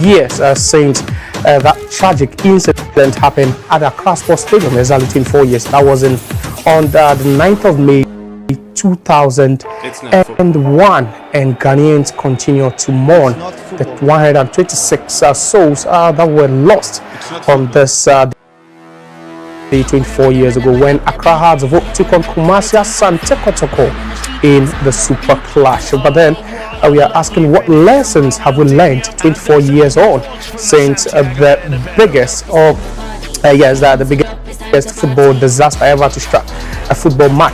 years since that tragic incident happened at Accra Sports Stadium. Exactly 24 years. That was on the 9th of May 2001, and Ghanaians continue to mourn the 126 souls that were lost on this day 24 years ago when Accra 𝗟𝗢𝗧 took on Kumasi Asante Kotoko in the Super Clash. But then we are asking, what lessons have we learned 24 years on since the biggest football disaster ever to strike a football match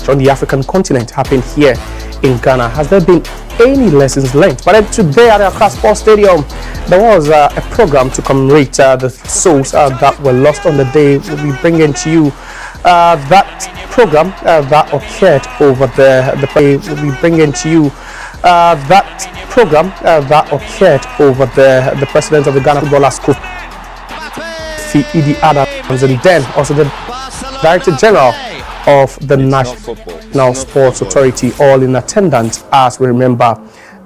on the African continent happened here in Ghana? Has there been any lessons learned? But then today at the Accra Sports Stadium, there was a program to commemorate the souls that were lost on the day. We'll be bringing to you that program that occurred over the We'll be bringing to you that program that occurred over the president of the Ghana Footballers 𝗚.𝗢𝗢𝗚𝗚 Adams, and then also the Director General of the National Sports Authority, all in attendance as we remember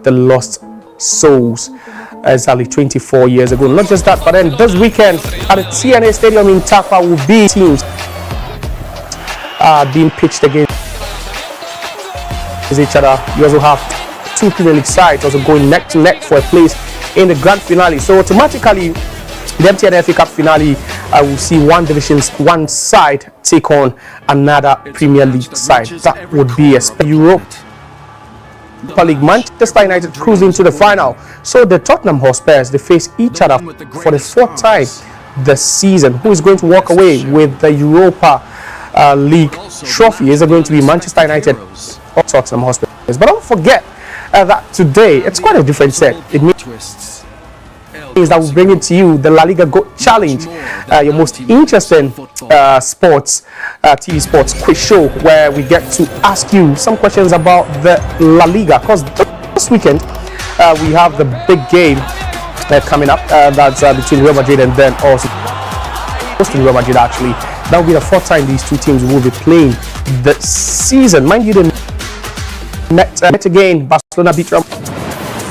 the lost souls exactly 24 years ago. Not just that, but then this weekend at the TNA Stadium in Takwa will be teams being pitched against each other. You also have two Premier League sides also going neck to neck for a place in the grand finale. So automatically, the MTN FA Cup finale, I will see one side take on another Premier League side. That would be a Europa League. Manchester United cruising to the final. So the Tottenham Hotspurs, they face each other for the fourth time this season. Who is going to walk away with the Europa League trophy? Is it going to be Manchester United or Tottenham Hotspurs? But don't forget that today it's quite a different set. It means that will bring it to you the La Liga GOAT Challenge, your most interesting sports TV sports quiz show, where we get to ask you some questions about the La Liga, because this weekend we have the big game coming up, that's between Real Madrid and then also hosting Real Madrid. Actually, that will be the fourth time these two teams will be playing this season. Mind you, they met again. Barcelona beat Real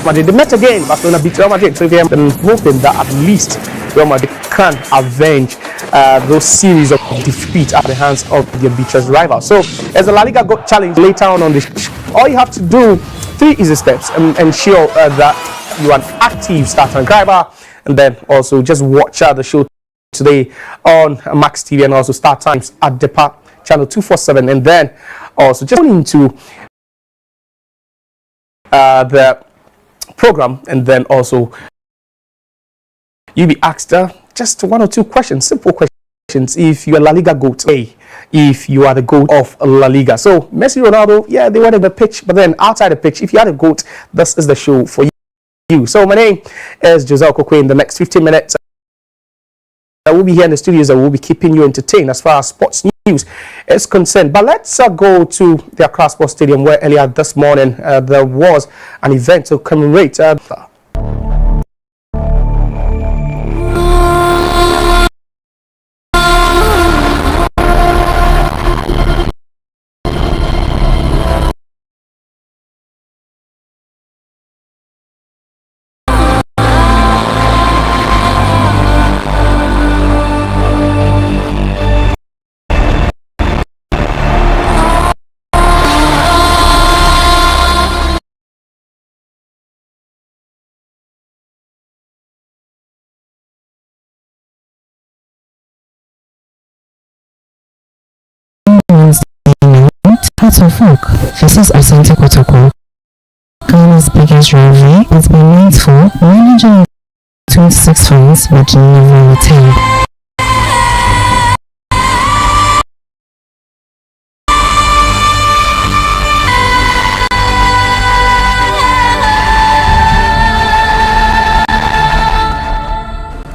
Madrid. They met again. Barcelona beat Real Madrid. So if you're hoping that at least Real Madrid can avenge those series of defeat at the hands of their biggest rival. So as a La Liga GOAT Challenge later on the show, all you have to do, 3 easy steps, and ensure that you are an active Star subscriber, and then also just watch the show today on Max TV and also Star Times at 𝗟𝗢𝗡 channel 247, and then also just go into the program, and then also you'll be asked just 1 or 2 questions, simple questions. If you are La Liga GOAT, if you are the GOAT of La Liga. So Messi, Ronaldo, yeah, they were in the pitch, but then outside the pitch, if you are the GOAT, this is the show for you. So my name is 𝗟𝗧 𝗖𝗢𝗡𝗧𝗏. In the next 15 minutes, I will be here in the studios. I will be keeping you entertained as far as sports news is concerned. But let's go to the Accra Sports Stadium, where earlier this morning there was an event to commemorate Folk versus Asante Kotoko. Ghana's biggest rivalry has been meant for 126 fans but never returned.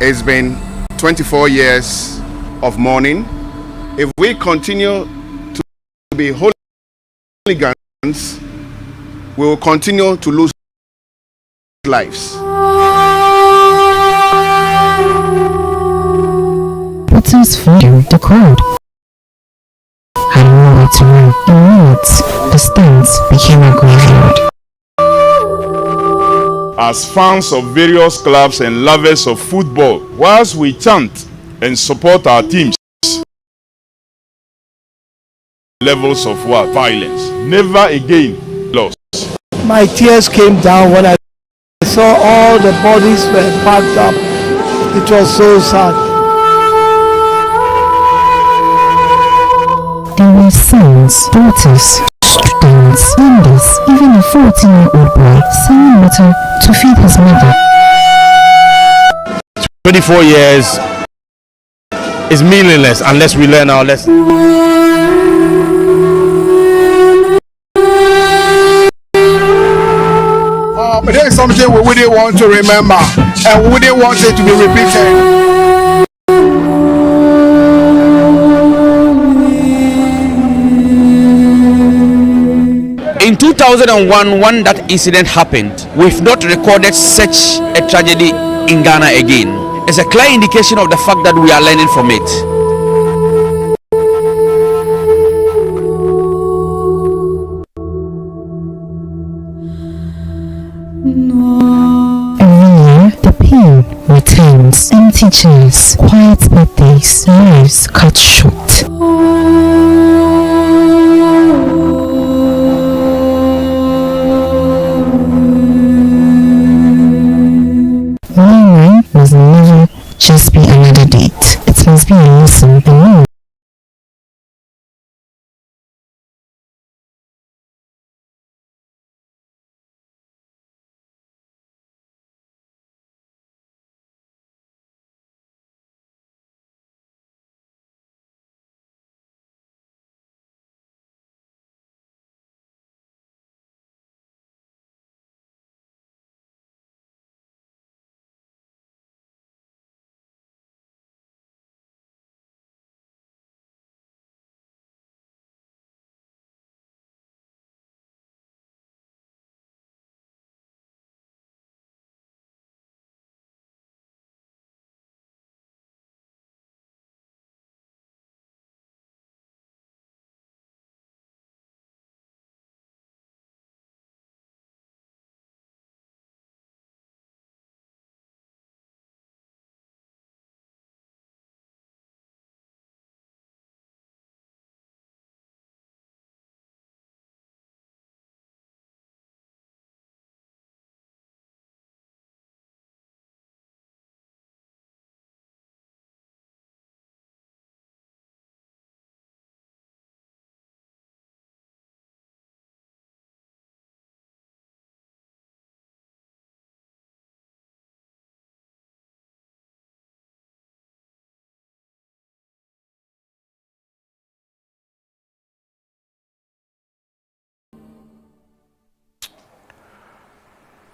It's been 24 years of mourning. If we continue to be hooligans, we will continue to lose lives. Protesters filled the crowd. Had nowhere to run. In minutes, the stands became a graveyard. as fans of various clubs and lovers of football, whilst we chant and support our teams, levels of what? Violence. Never again lost. My tears came down when I saw all the bodies were packed up. It was so sad. There were sons, daughters, students, members, even a 14-year-old boy selling water to feed his mother. 24 years is meaningless unless we learn our lesson. But there's something we wouldn't want to remember, and we wouldn't want it to be repeated. In 2001, when that incident happened, we've not recorded such a tragedy in Ghana again. It's a clear indication of the fact that we are learning from it. Returns, empty chairs, quiet birthdays, lives cut short. Meanwhile, must never just be another date. It must be a lesson and more.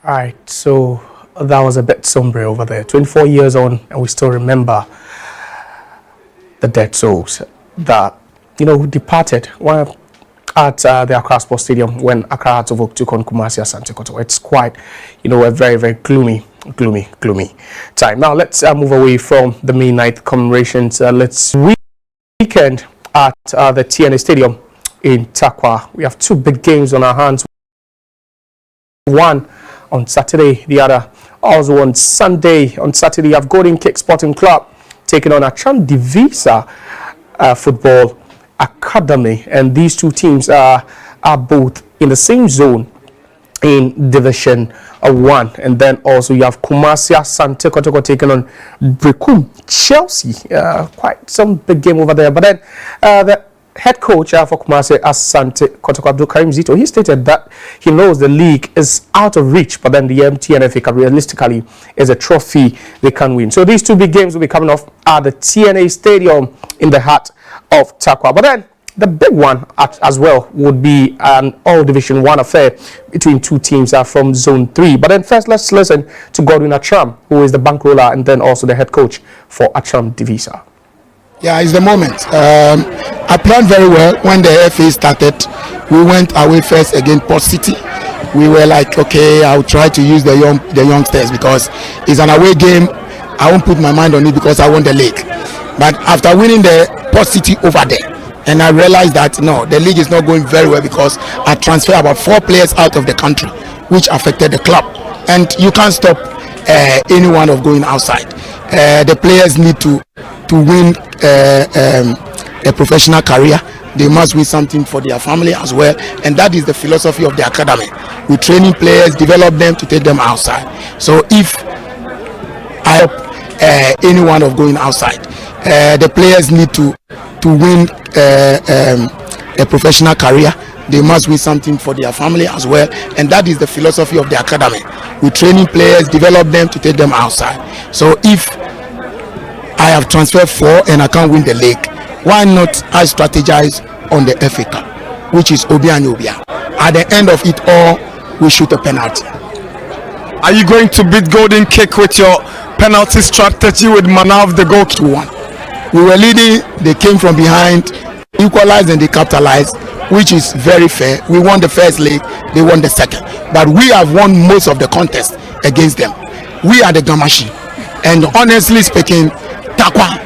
All right, so that was a bit somber over there. 24 years on, and we still remember the dead souls that, departed at the Accra Sports Stadium when Accra Hearts of Oak took on 𝗚𝗢 𝗖𝗢𝗡𝗧𝗘𝗦𝗧. It's quite, a very, very gloomy time. Now, let's move away from the May 9th commemorations. Let's weekend at the TNA Stadium in Tarkwa. We have two big games on our hands. One on Saturday, the other also on Sunday. On Saturday, you have Golden Cake Sporting Club taking on 𝗟𝗔𝗟𝗜𝗚𝗚𝗏 Football Academy, and these two teams are both in the same zone in Division 1. And then also you have 𝗚𝗢 𝗟𝗢𝗡𝗦𝗧 taking on 𝗚𝗢𝗡𝗃 quite some big game over there. But then the head coach for 𝗚𝗢 𝗟𝗢𝗡𝗦𝗧, Abdul-Karim Zito, he stated that he knows the league is out of reach, but then the MTN FA Cup realistically is a trophy they can win. So these two big games will be coming off at the TNA Stadium in the heart of Tarkwa. But then the big one as well would be an all Division 1 affair between two teams from Zone 3. But then first, let's listen to Godwin Atram, who is the bankroller and then also the head coach for 𝗟𝗢𝗡𝗃. Yeah, it's the moment. I planned very well when the FA started. We went away first against Port City. We were like, okay, I'll try to use the youngsters because it's an away game. I won't put my mind on it because I want the league. But after winning the Port City over there, and I realized that no, the league is not going very well because I transferred about 4 players out of the country, which affected the club. and you can't stop anyone of going outside. The players need to win a professional career. They must win something for their family as well, and that is the philosophy of the academy. We training players, develop them to take them outside. So if I help anyone of going outside, the players need to win a professional career. They must win something for their family as well, and that is the philosophy of the academy. We training players, develop them to take them outside. So if I have transferred 4 and I can't win the league, why not I strategize on the FA Cup, which is 𝗚.𝗢. At the end of it all, we shoot a penalty. Are you going to beat Golden Kick with your penalty strategy with Mana of the goal? 2-1. We were leading, they came from behind, equalized and they capitalized, which is very fair. We won the first leg, they won the second. But we have won most of the contest against them. We are the Gamashi. And honestly speaking, Takwa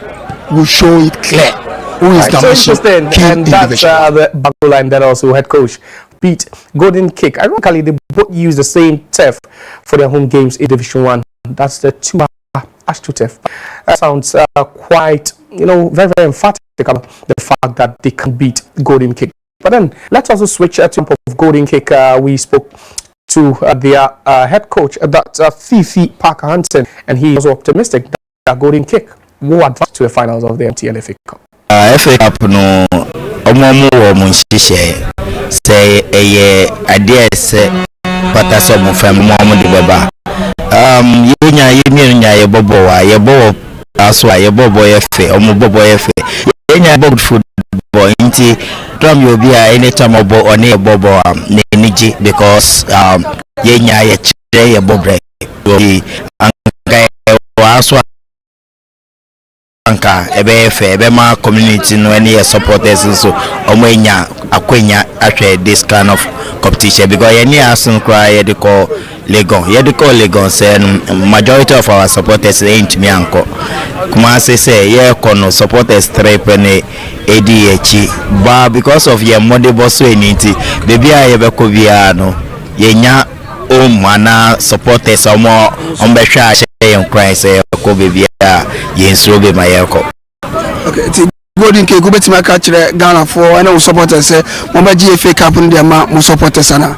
will show it clear who is Gamashi. So and that's the Bagola and then also head coach beat Golden Kick. Ironically, they both use the same turf for their home games in Division 1. That's the Ash2 turf. That sounds quite, very, very emphatic about the fact that they can beat Golden Kick. But then let's also switch to of Golden Kick. We spoke to their head coach, that's 𝗚𝗢𝗡𝗧𝗘𝗦𝗧, and he was optimistic that Golden Kick will advance to the finals of the MTN FA Cup. FA Cup no omomu wo munshishe say idea say pata so mo fam mo de baba yenya ye bobo wa ye bobo aso ye bobo FA omo bobo FA yenya bobo football inti drum you be anytime obo on ye bobo niji because yenya ye chire ye bobo anga aso anka ebe ma community no any supporters so omenya akwenya atwe this kind of competition because any asun cry ye de call Legon say majority of our supporters ain't me anko kuma say ye kono supporters 3 pene ADH but because of your mode boss anything baby ye be ko bia no yenya o mana supporters omo ombehwa yen cry say ko baby yensro be mayeko. Okay, Golden Kick betima ka kire Ghana for and we supporters say mo ba GFA Cup no dem ma mo supporters ana.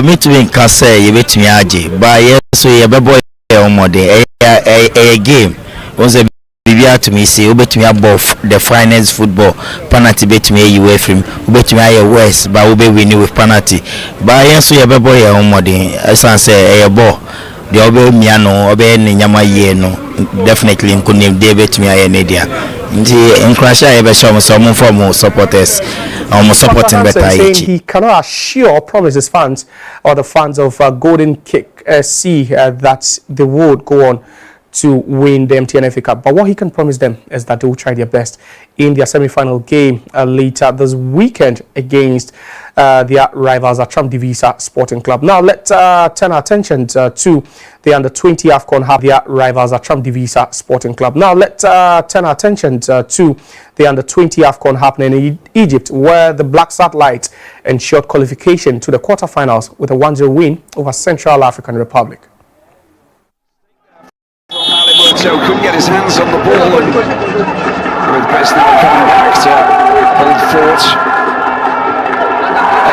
Me to be can say you betimi age but yes so ye be boy omode a game once bibia to me say obetimi above the finest football penalty betimi away from obetimi aye west but we be win with penalty but yes so ye be boy omode as I say a ball the obe miano obe ni nyama ye no definitely nkunim de betimi aye media nti enkrasha ye be show some form supporters supporting better he cannot assure or promise his fans or the fans of Golden Kick that they would go on to win the MTN FA Cup. But what he can promise them is that they will try their best in their semi-final game later this weekend against their rivals at 𝗟𝗢𝗓 Sporting Club. Now let's turn our attention to the under-20 AFCON half their rivals at 𝗟𝗢𝗓 Sporting Club. Now let's turn our attention to the under-20 AFCON happening in Egypt, where the Black Satellites ensured qualification to the quarterfinals with a 1-0 win over Central African Republic. So couldn't get his hands on the ball, and with Besnell coming back to hold fort.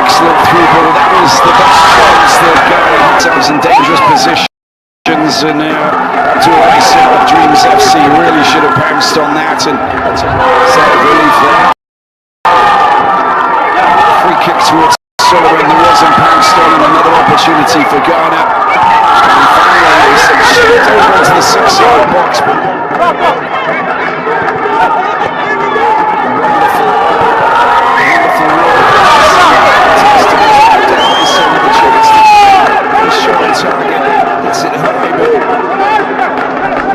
Excellent through ball. That was the best chance that Gary himself in dangerous positions, and 𝗟𝗢𝗓𝗧 FC really should have pounced on that and set a relief there. Free kick towards Sullivan, who wasn't pounced on, and another opportunity for Ghana. And finally, shift over to the 6-yard box.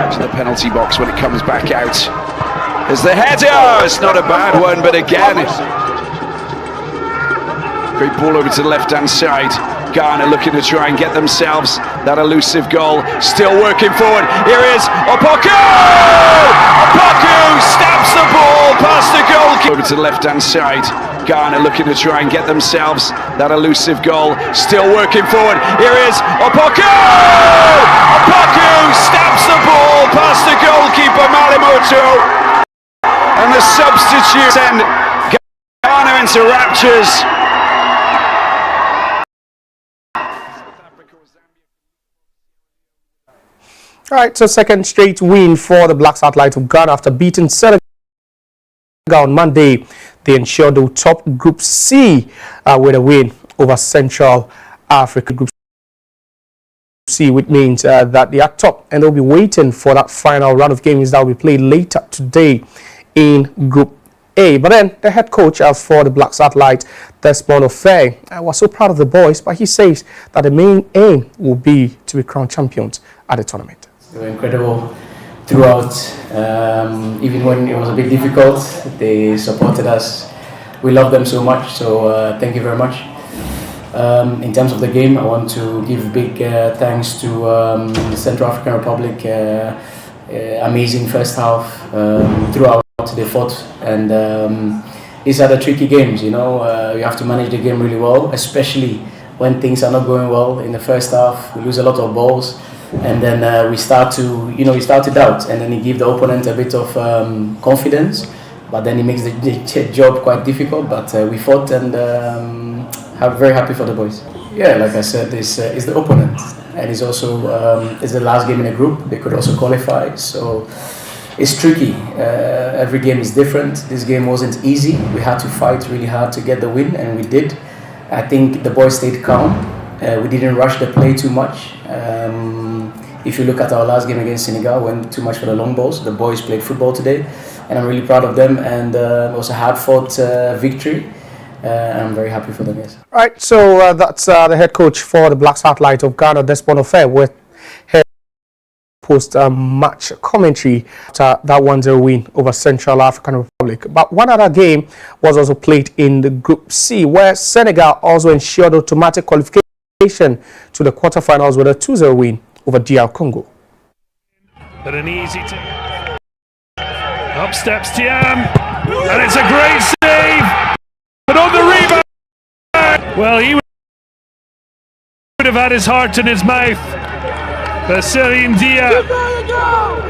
To the penalty box when it comes back out. As the header, it's not a bad one, but again, great ball over to the left-hand side. Ghana looking to try and get themselves that elusive goal. Still working forward. Here is Opoku! Opoku stabs the ball past the goal. Over to the left-hand side. Ghana looking to try and get themselves that elusive goal. Still working forward. Here is Opoku! Opoku stabs the ball past the goalkeeper Malimoto, and the substitute send Ghana into raptures. All right, so second straight win for the Black Satellite of Ghana after beating Senegal on Monday. They ensured they will top Group C with a win over Central Africa. Group C, which means that they are top, and they'll be waiting for that final round of games that will be played later today in Group A. But then the head coach for the Black Satellite, 𝗚.𝗢 𝗖𝗢𝗡𝗧𝗘, was so proud of the boys, but he says that the main aim will be to be crowned champions at the tournament. They were incredible throughout, even when it was a bit difficult. They supported us. We love them so much, so thank you very much. In terms of the game, I want to give big thanks to the Central African Republic. Amazing first half. Throughout they fought, and these are the tricky games, you know. You have to manage the game really well, especially when things are not going well. In the first half, we lose a lot of balls, and then we start to doubt, and then he gives the opponent a bit of confidence, but then he makes the job quite difficult. But we fought, and I'm very happy for the boys. Yeah, like I said, this is the opponent, and it's also it's the last game in the group. They could also qualify, so it's tricky. Every game is different. This game wasn't easy. We had to fight really hard to get the win, and we did. I think the boys stayed calm. We didn't rush the play too much. If you look at our last game against Senegal, went too much for the long balls. The boys played football today, and I'm really proud of them. And it was a hard-fought victory. I'm very happy for them, yes. All right, so that's the head coach for the Black Satellite of Ghana, 𝗚.𝗢 with her post-match commentary after that 1-0 win over Central African Republic. But one other game was also played in the Group C, where Senegal also ensured automatic qualification to the quarterfinals with a 2-0 win over DR Congo. But an easy up steps Thiam, and it's a great save. But on the rebound, well, he would have had his heart in his mouth. But 𝗟𝗢𝗓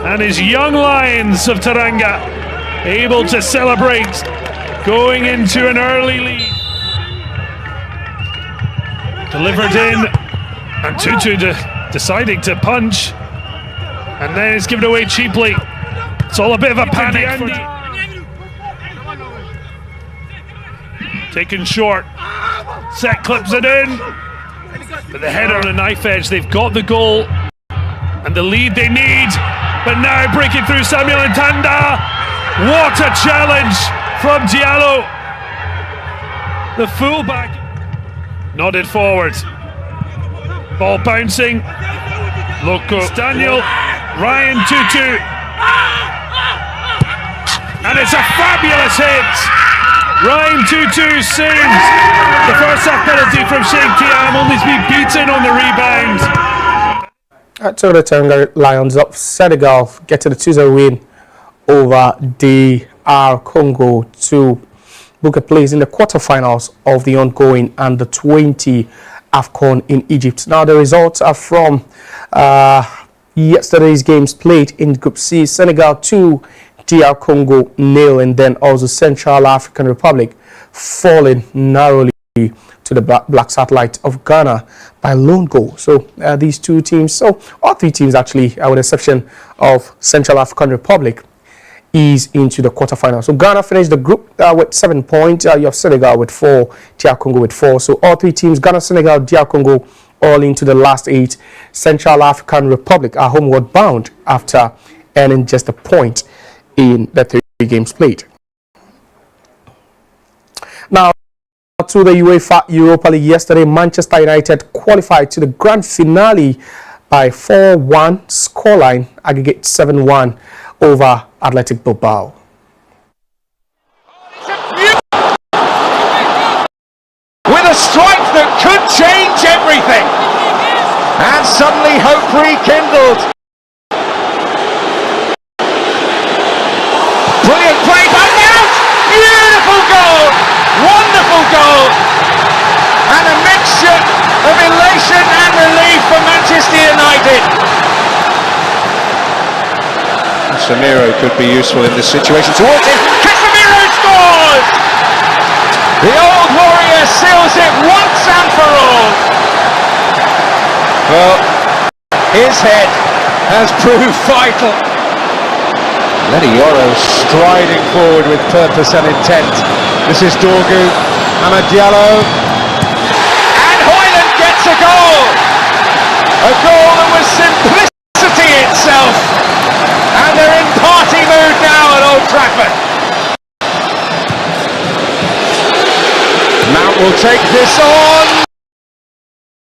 and his young Lions of Teranga able to celebrate going into an early lead. Delivered in, and 𝗚.𝗢 deciding to punch, and then it's given away cheaply. It's all a bit of a panic. Taken short, Set clips it in, but the header on a knife edge. They've got the goal and the lead they need, but now breaking through Samuel Ntanda. What a challenge from Diallo. The fullback nodded forward, ball bouncing. Loco, Daniel, Ryan 𝗚.𝗢𝗡, and it's a fabulous hit. Ryan 𝗚.𝗡 saves the first half penalty from Sheikh Thiam, only to be beaten on the rebound. So the Teranga Lions of Senegal get to the 2-0 win over DR Congo to book a place in the quarterfinals of the ongoing Under-20 AFCON in Egypt. Now the results are from yesterday's games played in Group C. Senegal 2, DR Congo 0, and then also Central African Republic falling narrowly to the Black Satellite of Ghana by lone goal. So these two teams, so all three teams actually, with the exception of Central African Republic, is into the quarterfinals. So Ghana finished the group with 7 points. You have Senegal with 4, DR Congo with 4. So all three teams, Ghana, Senegal, DR Congo, all into the last 8. Central African Republic are homeward bound after earning just a point in the 3 games played. Now, to the UEFA Europa League yesterday, Manchester United qualified to the grand finale by 4-1 scoreline, aggregate 7-1 over Athletic Bilbao. With a strike that could change everything, and suddenly hope rekindled. Brilliant play by Mount! Beautiful goal! Wonderful! Casemiro could be useful in this situation. Towards him, Casemiro scores! The old warrior seals it once and for all. Well, his head has proved vital. Yoro striding forward with purpose and intent. This is 𝗚.𝗢 Diallo. And Højlund gets a goal! A goal that was simplicity itself. And they're in party mood now at Old Trafford. Mount will take this on.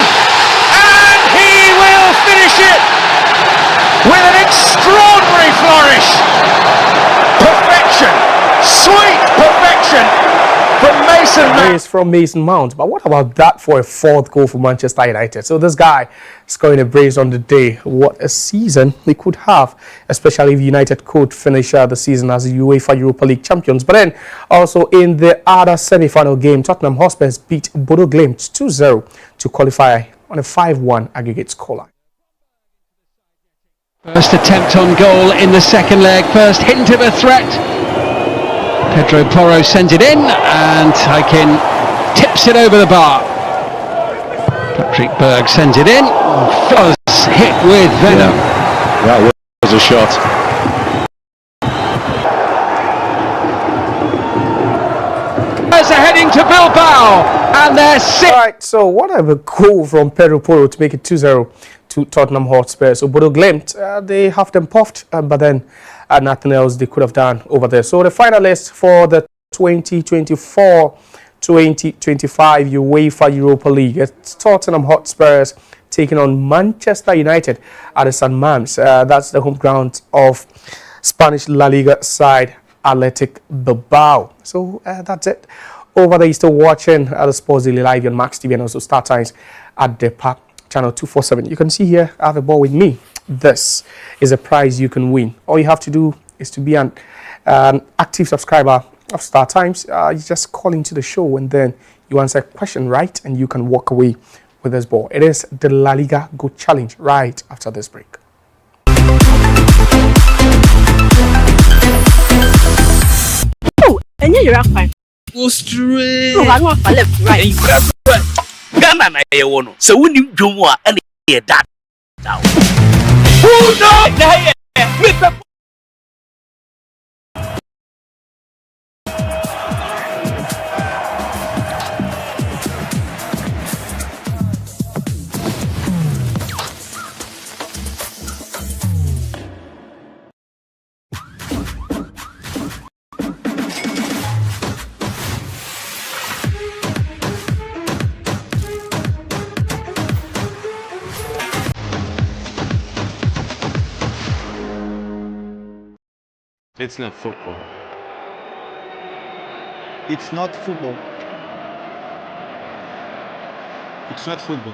And he will finish it with an extraordinary flourish. Perfection. Sweet perfection from Mason Mount. Brace from Mason Mount. But what about that for a fourth goal for Manchester United? So this guy scoring a brace on the day. What a season he could have, especially if United could finish the season as the UEFA Europa League champions. But then also in the other semi-final game, Tottenham Hotspur beat 𝗚.𝗢 2-0 to qualify on a 5-1 aggregate scoreline. First attempt on goal in the second leg, first hint of a threat. Pedro Porro sends it in and Taikin tips it over the bar. Patrick Berg sends it in, was hit with venom. That was a shot. There's a heading to Bilbao and they're Alright, so what a goal from Pedro Porro to make it 2-0 to Tottenham Hotspur. So 𝗚.𝗢, they have them puffed, but then nothing else they could have done over there. So the finalists for the 2024-2025 UEFA Europa League, it's Tottenham Hotspurs taking on Manchester United at the St. Mamés. That's the home ground of Spanish La Liga side Athletic Bilbao. So that's it. Over there, you're still watching the Sports Daily Live on Max TV and also Star Times at the Park channel 247. You can see here I have a ball with me. This is a prize you can win. All you have to do is to be an active subscriber of Star Times. You just call into the show and then you answer a question right and you can walk away with this ball. It is the La Liga Go Challenge right after this break. Oh, and you're fine. Go straight. No, I want to left, right. Ghana na ye wono. So when you drum wa and ye that. Who no? It's not football. It's not football. It's not football.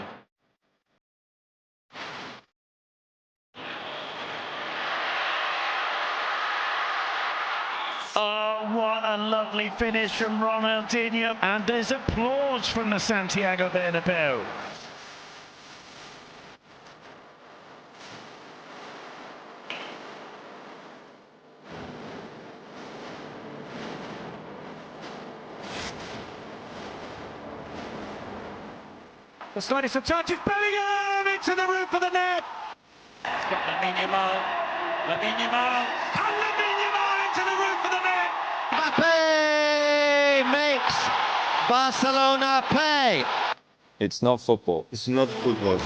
Oh, what a lovely finish from Ronaldinho. And there's applause from the Santiago Bernabeu. The slightest of touch is Bellingham into the roof of the net. It's got Lamine Yamal, and Lamine Yamal into the roof of the net. Mbappe makes Barcelona pay. It's not football. It's not football.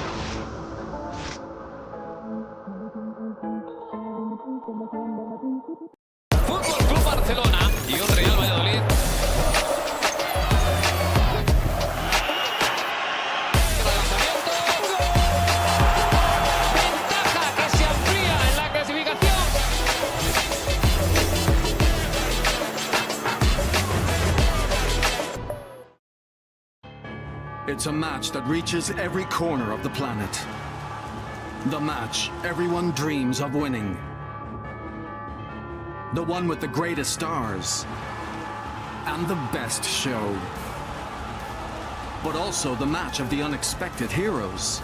Fútbol Club Barcelona y un Real Valladolid. It's a match that reaches every corner of the planet. The match everyone dreams of winning. The one with the greatest stars and the best show. But also the match of the unexpected heroes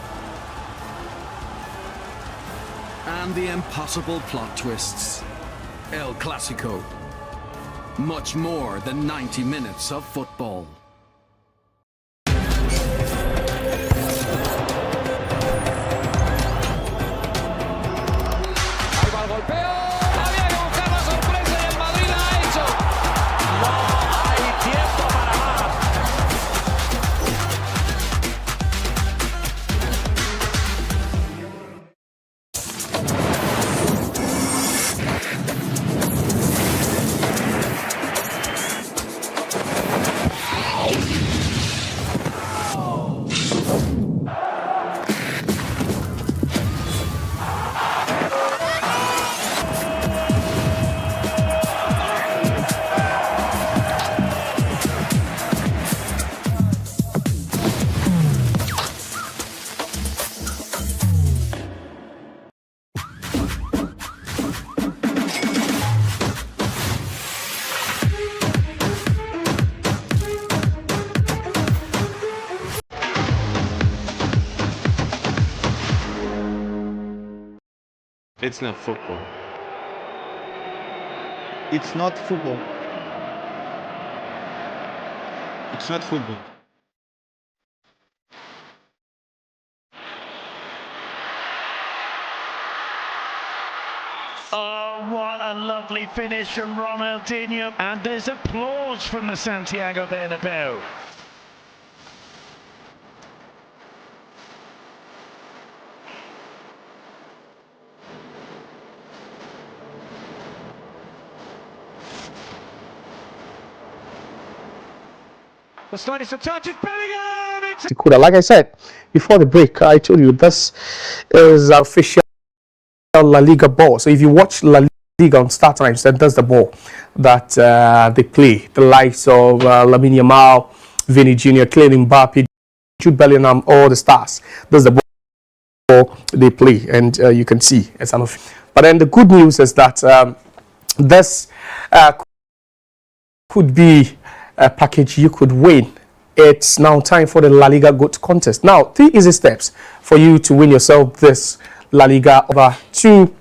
and the impossible plot twists. El Clasico. Much more than 90 minutes of football. Ahí va el golpeo. Había que buscar la sorpresa y el Madrid la ha hecho. No hay tiempo para más. It's not football. It's not football. It's not football. Oh, what a lovely finish from Ronaldinho. And there's applause from the Santiago Bernabeu. The slightest of touch is Bellingham. It's Like I said before the break, I told you this is official La Liga ball. So if you watch La Liga on Star Times, then that's the ball that they play. The likes of Lamine Yamal, Vinny Jr., Kylian Mbappe, Jude Bellingham, all the stars. That's the ball they play, and you can see it's an official. But then the good news is that this could be a package you could win. It's now time for the La Liga GOAT contest. Now, 3 easy steps for you to win yourself this La Liga over 2.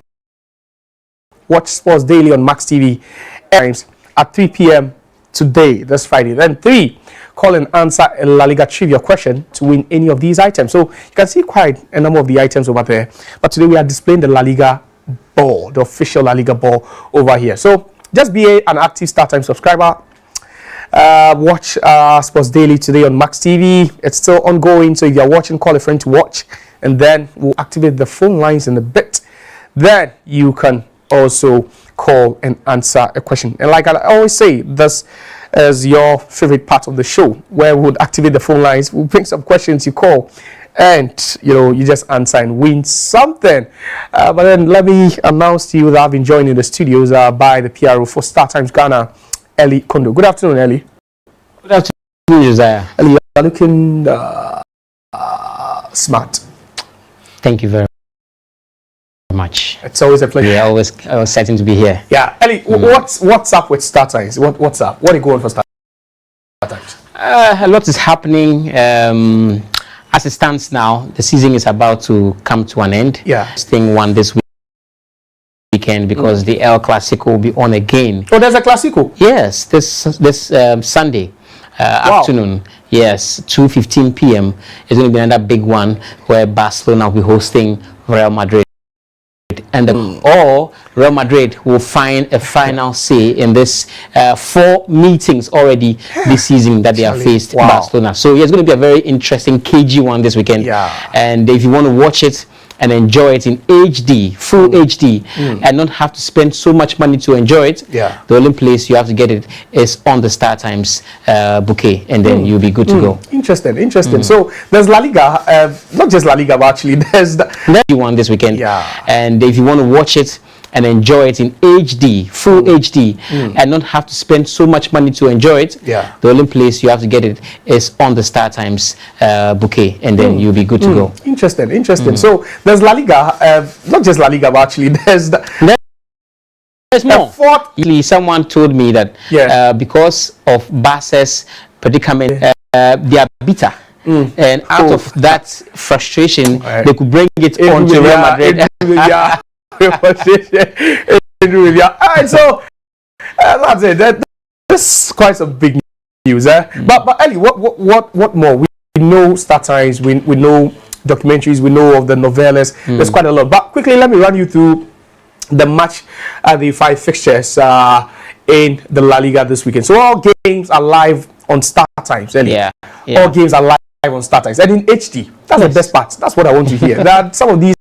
Watch Sports Daily on Max TV at 3 p.m. today, this Friday. Then 3, call and answer a La Liga trivia question to win any of these items. So you can see quite a number of the items over there. But today we are displaying the La Liga ball, the official La Liga ball over here. So just be an active Star Time subscriber. Watch Sports Daily today on Max TV. It's still ongoing, so if you're watching, call a friend to watch, and then we'll activate the phone lines in a bit. Then you can also call and answer a question. And like I always say, this is your favorite part of the show, where we would activate the phone lines. We'll bring some questions, you call, and you just answer and win something. But then let me announce to you that I've been joined in the studios by the PRO for Star Times Ghana, Eli Kondo. Good afternoon, Eli. Good afternoon, Josiah. Eli, you are looking smart. Thank you very much. It's always a pleasure. Yeah, always exciting to be here. Yeah, Eli, what's up with Star Times? What's up? What are you going for Star Times? A lot is happening. As it stands now, the season is about to come to an end. Yeah. Thing one this weekend because the El Clasico will be on again. Oh, there's a Clasico? Yes, this Sunday afternoon. Yes, 2:15 p.m. is going to be another big one where Barcelona will be hosting Real Madrid. And or Real Madrid will find a final say in this 4 meetings already this season that they have faced Barcelona. So it's going to be a very interesting KG one this weekend. Yeah. And if you want to watch it and enjoy it in HD, full HD, and not have to spend so much money to enjoy it, the only place you have to get it is on the Star Times bouquet, and then you'll be good to go. Interesting. So there's La Liga, not just La Liga, but actually there's the one this weekend. And if you want to watch it and enjoy it in HD, full HD, and not have to spend so much money to enjoy it, the only place you have to get it is on the Star Times bouquet, and then you'll be good to go. Interesting. So there's La Liga, not just La Liga, but actually there's more. Someone told me that because of Barca's predicament, they are bitter. And out of that frustration, they could bring it on to Real Madrid. agree with you. All right, so that's it. That's quite some big news, eh? But Ellie, what more? We know Star Times, we know documentaries, we know of the novellas. There's quite a lot. But quickly, let me run you through the match, the 5 fixtures in the La Liga this weekend. So all games are live on Star Times. Ellie. Yeah. All games are live on Star Times and in HD. That's the best part. That's what I want to hear. That some of these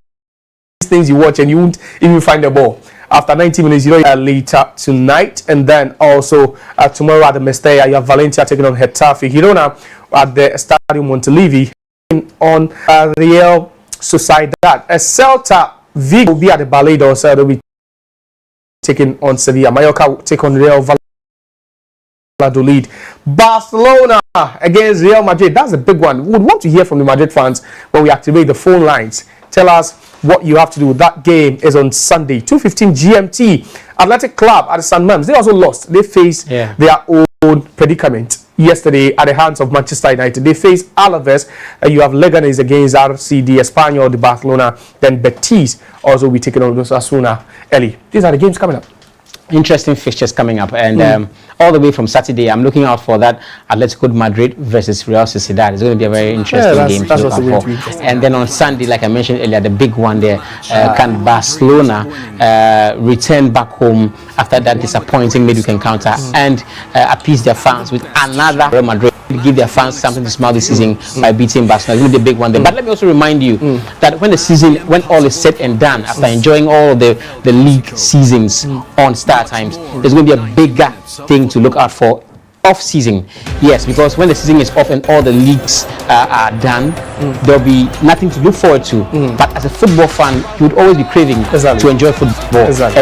things you watch and you won't even find the ball. After 90 minutes, you know, later tonight, and then also tomorrow at the Mestalla, you have Valencia taking on Getafe. Girona at the Estadio Montilivi on Real Sociedad. Celta Vigo will be at the Balaidos, so they'll be taking on Sevilla. Mallorca will take on Real Valladolid. Barcelona against Real Madrid. That's a big one. We would want to hear from the Madrid fans when we activate the phone lines. Tell us what you have to do. That game is on Sunday, 2:15 GMT. Athletic Club at the San Mamés. They also lost. They faced their own predicament yesterday at the hands of Manchester United. They faced Alaves. You have Leganés against RCD Espanyol de Barcelona. Then Betis also will be taking on Osasuna. Ellie, these are the games coming up. Interesting fixtures coming up, and all the way from Saturday, I'm looking out for that Atletico Madrid versus Real Sociedad. It's going to be a very interesting game to look out for. And then on Sunday, like I mentioned earlier, the big one there, can Barcelona return back home after that disappointing midweek encounter and appease their fans with another Real Madrid? Give their fans something to smile this season by beating Barcelona. It's going to be a big one there. But let me also remind you that when the season, when all is said and done, after enjoying all of the league seasons on Star Times, there's going to be a bigger thing to look out for off season. Yes, because when the season is off and all the leagues are done, there'll be nothing to look forward to. But as a football fan, you would always be craving to enjoy football.